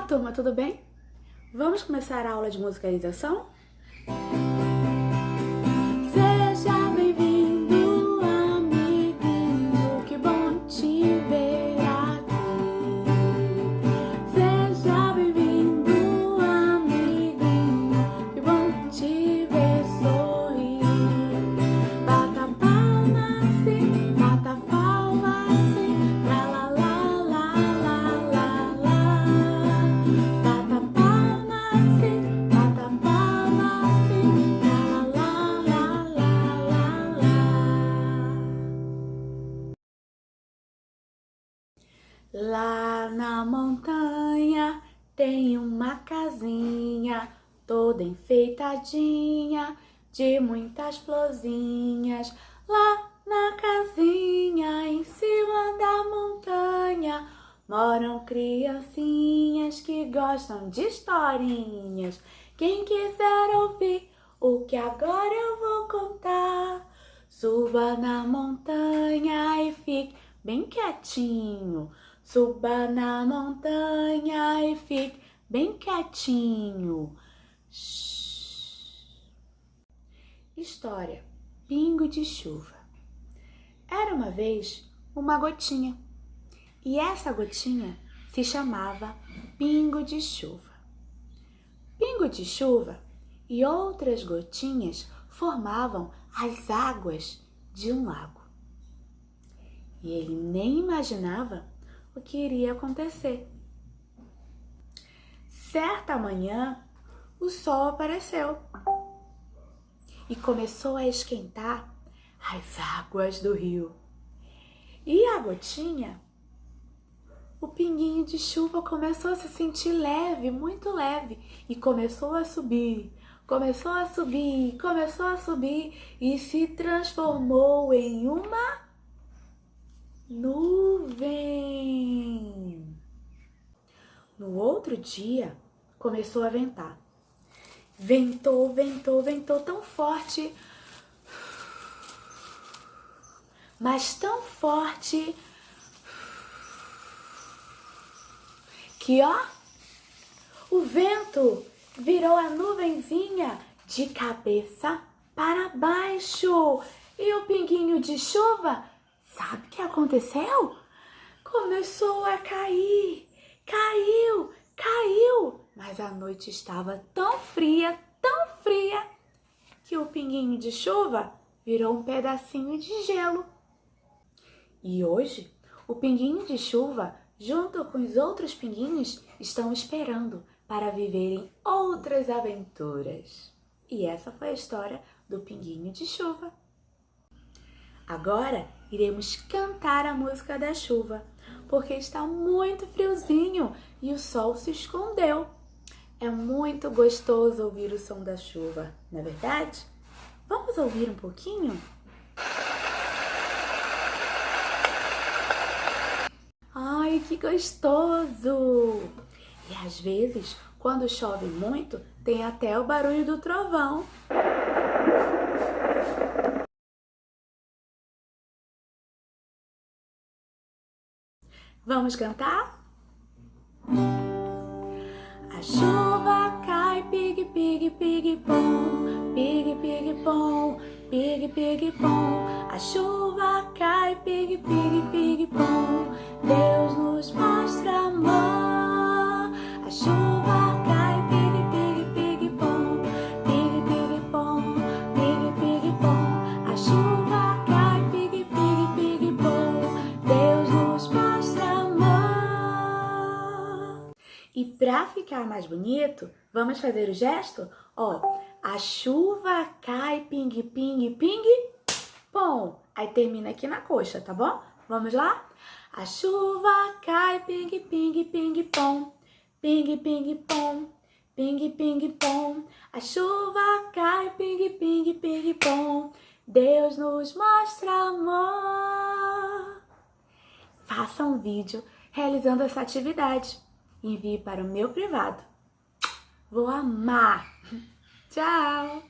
turma, tudo bem? Vamos começar a aula de musicalização? Seja bem-vindo, amiguinho, que bom te ver aqui. Seja bem-vindo, amiguinho, que bom te ver sorrir. Bata palma sim, bata palma sim, lá lá lá lá lá lá lá. Bata palma sim, bata palma sim, lá lá lá lá lá lá. Lá na montanha tem uma casinha toda enfeitadinha de muitas florzinhas. Lá na casinha em cima da montanha moram criancinhas que gostam de historinhas. Quem quiser ouvir o que agora eu vou contar, suba na montanha e fique bem quietinho. Suba na montanha e fique bem quietinho. Shhh. História: Pingo de Chuva. Era uma vez uma gotinha, e essa gotinha se chamava Pingo de Chuva. Pingo de chuva e outras gotinhas formavam as águas de um lago. E ele nem imaginava o que iria acontecer. Certa manhã, o sol apareceu e começou a esquentar as águas do rio. E a gotinha, o pinguinho de chuva, começou a se sentir leve, muito leve, e começou a subir, começou a subir, começou a subir e se transformou em uma nuvem. No outro dia, começou a ventar. Ventou, ventou, ventou tão forte, mas tão forte, que o vento virou a nuvenzinha de cabeça para baixo. E o pinguinho de chuva, sabe o que aconteceu? Começou a cair, caiu, caiu. Mas a noite estava tão fria, que o pinguinho de chuva virou um pedacinho de gelo. E hoje, o pinguinho de chuva, junto com os outros pinguinhos, estão esperando para viverem outras aventuras. E essa foi a história do pinguinho de chuva. Agora iremos cantar a música da chuva, porque está muito friozinho e o sol se escondeu. É muito gostoso ouvir o som da chuva, não é verdade? Vamos ouvir um pouquinho? Ai, que gostoso! E às vezes, quando chove muito, tem até o barulho do trovão. Vamos cantar? A chuva cai, pig, pig, pig, pom, pig, pig, pom, pig, pig, pom. A chuva cai, pig, pig, pig, pom. Deus nos mostra amor. A chuva cai, pig, pig, pig, pom, pig, pig, pom, pig, pig, pom. A chuva cai, pig, pig, pig, pom. Deus nos mostra amor. E para ficar mais bonito, vamos fazer o gesto? A chuva cai, ping, ping, ping, pom. Aí termina aqui na coxa, tá bom? Vamos lá? A chuva cai, ping, ping, ping, pom. Ping, ping, pom. Ping, ping, pom. A chuva cai, ping, ping, ping, pom. Deus nos mostra amor. Faça um vídeo realizando essa atividade. Envie para o meu privado. Vou amar! Tchau!